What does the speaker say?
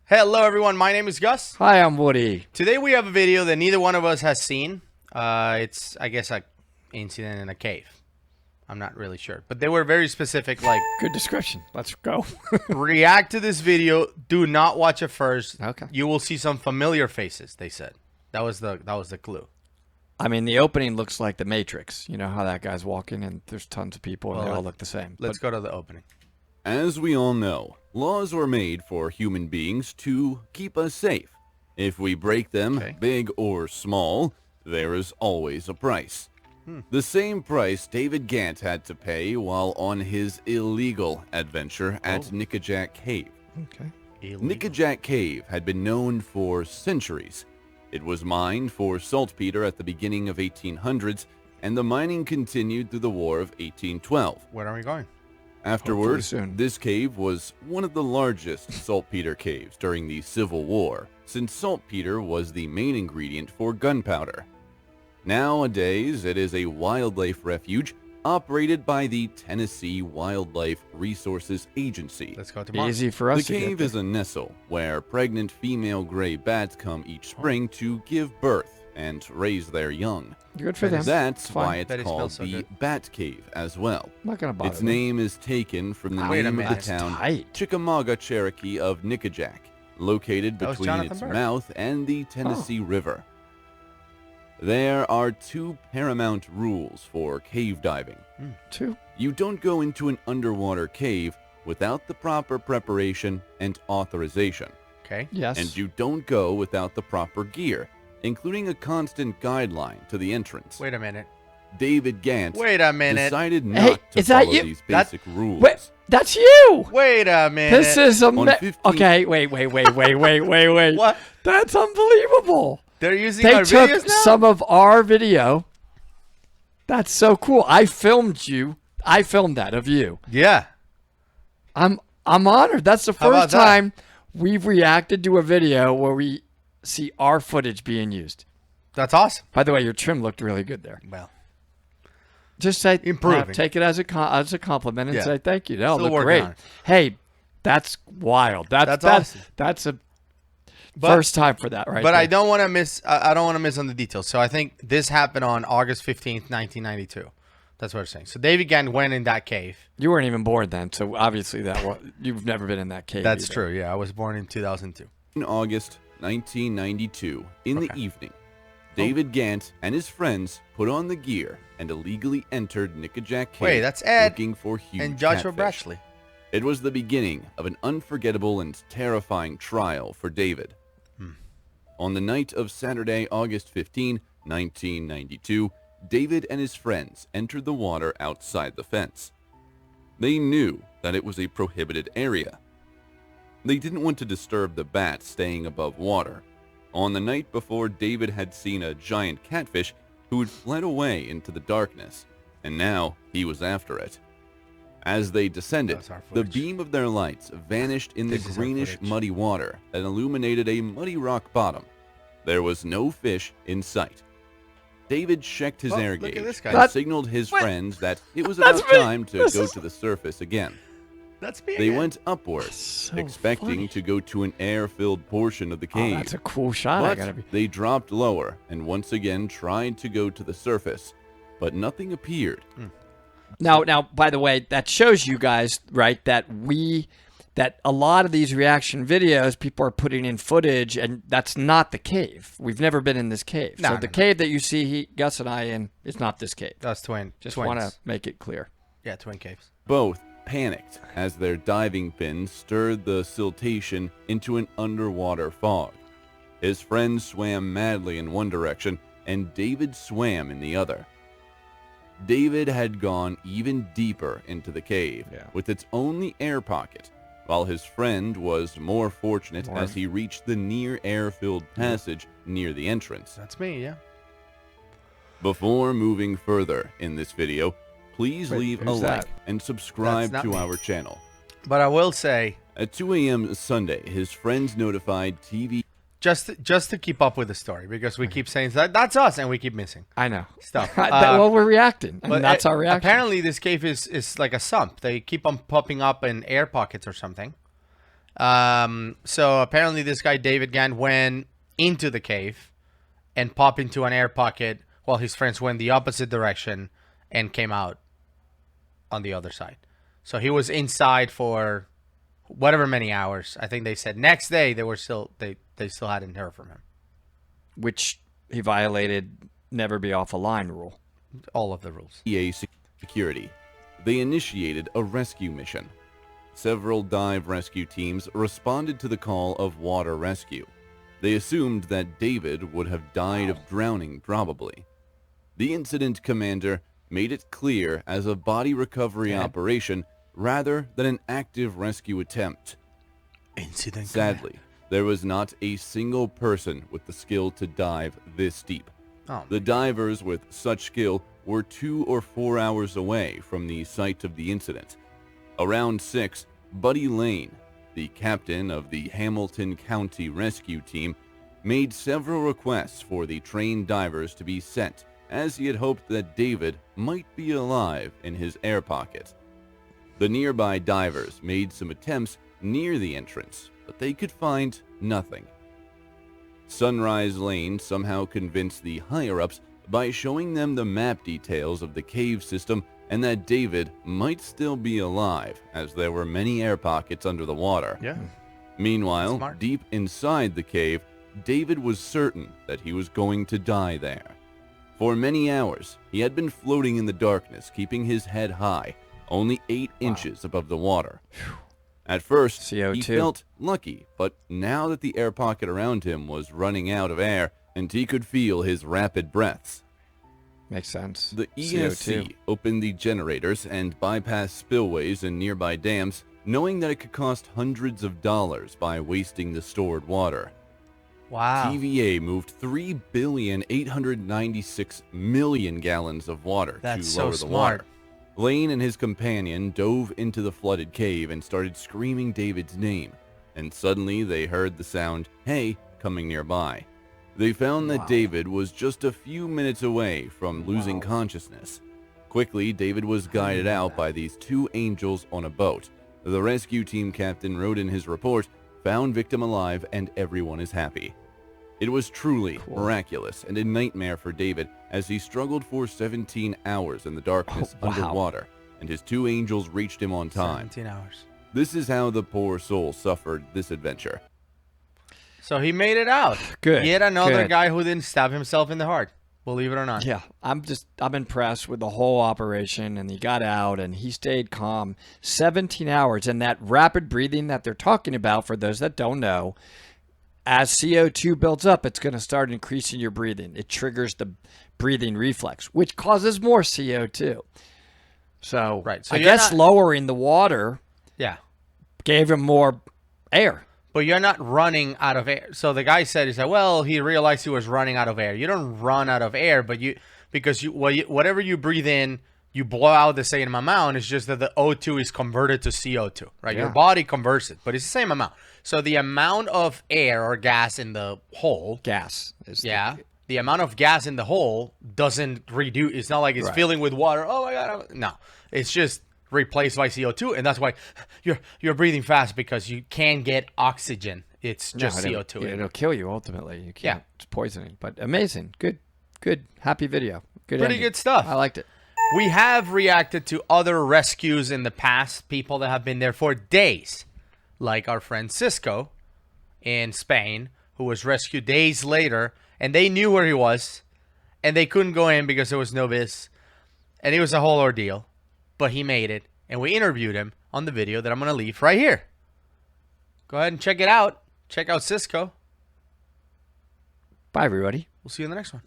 Hello everyone, my name is Gus. Hi, I'm Woody. Today we have a video that neither one of us has seen. It's, I guess, an incident in a cave. I'm not really sure. But they were very specific, like... Good description. Let's go. react to this video. Do not watch it first. Okay. You will see some familiar faces, they said. That was the clue. I mean, the opening looks like The Matrix. You know how that guy's walking and there's tons of people and Well, they all look the same. Let's go to the opening. As we all know, laws were made for human beings to keep us safe. If we break them, big or small, there is always a price. The same price David Gant had to pay while on his illegal adventure at Nickajack Cave. Okay. Nickajack Cave had been known for centuries. It was mined for saltpeter at the beginning of 1800s, and the mining continued through the War of 1812. Where are we going? Afterward, this cave was one of the largest saltpeter caves during the Civil War, since saltpeter was the main ingredient for gunpowder. Nowadays, it is a wildlife refuge operated by the Tennessee Wildlife Resources Agency. Let's go to Easy for us The to get cave there. is a nestle where pregnant female gray bats come each spring to give birth and raise their young. Good for them. That's fine. why it's That called spells so the good. Bat Cave as well. I'm not going to bother Its them. name is taken from the Wait a name of the minute. town Tight. Chickamauga Cherokee of Nickajack, located That was between Jonathan its Burke. mouth and the Tennessee River. There are two paramount rules for cave diving. Two. You don't go into an underwater cave without the proper preparation and authorization. Okay. Yes. And you don't go without the proper gear, including a constant guideline to the entrance. Wait a minute. David Gant Wait a minute. decided not Hey, to is that follow you? these basic rules. Wait, that's you. Wait a minute. This is a On 15 okay. Wait. What? That's unbelievable. They're using They our took videos now? some of our video. That's so cool. I filmed you. I filmed that of you. Yeah. I'm honored. That's the How about first that? time we've reacted to a video where we see our footage being used. That's awesome. By the way, your trim looked really good there. Well, Just say Improving. take it as a compliment and Yeah. say thank you. That'll Still look working great. on it. Hey, that's wild. That's awesome. That's a But- first time for that, right? but there. I don't want to miss. I don't want to miss on the details. So I think this happened on August 15th, 1992. That's what I'm saying. So David Gant went in that cave. You weren't even born then, so obviously you've never been in that cave. That's either. true. Yeah, I was born in 2002. In August 1992, in the evening, David Gant and his friends put on the gear and illegally entered Nickajack Cave. Wait, that's Ed looking for huge And Joshua catfish. Brachley. It was the beginning of an unforgettable and terrifying trial for David. On the night of Saturday, August 15, 1992, David and his friends entered the water outside the fence. They knew that it was a prohibited area. They didn't want to disturb the bats staying above water. On the night before, David had seen a giant catfish who had fled away into the darkness, and now he was after it. As they descended, That's our the footage. beam of their lights vanished in the This is our greenish, footage. muddy water that illuminated a muddy rock bottom. There was no fish in sight. David checked his Oh, air look at gauge this guy. and That- signaled his What? friends that it was That's about me. time to This go is- to the surface again. That's me. They again. went upward, so expecting funny. to go to an air-filled portion of the Oh, cave. that's a cool shot. I But gotta be. they dropped lower and once again tried to go to the surface, but nothing appeared. Now, by the way, that shows you guys, right, that a lot of these reaction videos, people are putting in footage, and that's not the cave. We've never been in this cave. No, so no, the no. cave that you see Gus and I in is not this cave. That's twins. Just want to twins. make it clear. Yeah, twin caves. Both panicked as their diving fins stirred the siltation into an underwater fog. His friends swam madly in one direction, and David swam in the other. David had gone even deeper into the cave with its only air pocket, while his friend was more fortunate as he reached the near air-filled passage near the entrance. That's me. Yeah. Before moving further in this video, please Wait, leave a who's like that? and subscribe That's to not me. our channel. But I will say, At 2 a.m. Sunday, his friends notified TV just to keep up with the story, because we keep saying that's us and we keep missing I know. stuff. Well, we're reacting. And But that's our reaction. Apparently, this cave is like a sump. They keep on popping up in air pockets or something, So apparently this guy, David Gant, went into the cave and popped into an air pocket while his friends went the opposite direction and came out on the other side. So he was inside for whatever many hours. I think they said next day they still hadn't heard from him. Which he violated never be off a line rule. All of the rules. EA security. They initiated a rescue mission. Several dive rescue teams responded to the call of water rescue. They assumed that David would have died of drowning probably. The incident commander made it clear as a body recovery operation rather than an active rescue attempt. Incident Sadly, there was not a single person with the skill to dive this deep. The divers with such skill were 2 or 4 hours away from the site of the incident. Around 6, Buddy Lane, the captain of the Hamilton County Rescue Team, made several requests for the trained divers to be sent, as he had hoped that David might be alive in his air pocket. The nearby divers made some attempts near the entrance, but they could find nothing. Sunrise Lane somehow convinced the higher-ups by showing them the map details of the cave system and that David might still be alive, as there were many air pockets under the water. Yeah. Meanwhile, Smart. deep inside the cave, David was certain that he was going to die there. For many hours, he had been floating in the darkness, keeping his head high, only 8 inches above the water. At first, CO2. he felt lucky, but now that the air pocket around him was running out of air and he could feel his rapid breaths, Makes sense. the ESC opened the generators and bypassed spillways in nearby dams, knowing that it could cost hundreds of dollars by wasting the stored water. Wow. TVA moved 3,896,000,000 gallons of water That's to so lower the smart. water. Lane and his companion dove into the flooded cave and started screaming David's name, and suddenly they heard the sound, "Hey," coming nearby. They found that David was just a few minutes away from losing consciousness. Quickly, David was guided out by these 2 angels on a boat. The rescue team captain wrote in his report, "Found victim alive and everyone is happy." It was truly miraculous and a nightmare for David as he struggled for 17 hours in the darkness underwater, and his 2 angels reached him on time. 17 hours. This is how the poor soul suffered this adventure. So he made it out. Good, Yet another good. guy who didn't stab himself in the heart. Believe it or not. Yeah, I'm impressed with the whole operation, and he got out and he stayed calm 17 hours. And that rapid breathing that they're talking about, for those that don't know, as CO2 builds up, it's going to start increasing your breathing. It triggers the breathing reflex, which causes more CO2. So, Right, so I you're guess not- lowering the water Yeah. gave him more air. But you're not running out of air. So the guy said, well, he realized he was running out of air. You don't run out of air, but whatever you breathe in, you blow out the same amount. It's just that the O2 is converted to CO2, right? Your Yeah. body converts it, but it's the same amount. So the amount of air or gas in the hole, Gas. the amount of gas in the hole doesn't reduce. It's not like it's filling with water. Oh my God. No, it's just replaced by CO2. And that's why you're breathing fast, because you can't get oxygen. It's just CO2. It'll kill you ultimately. You can't. It's poisoning. But amazing. Good. Happy video. Pretty ending. good stuff. I liked it. We have reacted to other rescues in the past, people that have been there for days, like our friend Cisco in Spain, who was rescued days later, and they knew where he was, and they couldn't go in because there was no vis, and it was a whole ordeal, but he made it, and we interviewed him on the video that I'm going to leave right here. Go ahead and check it out. Check out Cisco. Bye, everybody. We'll see you in the next one.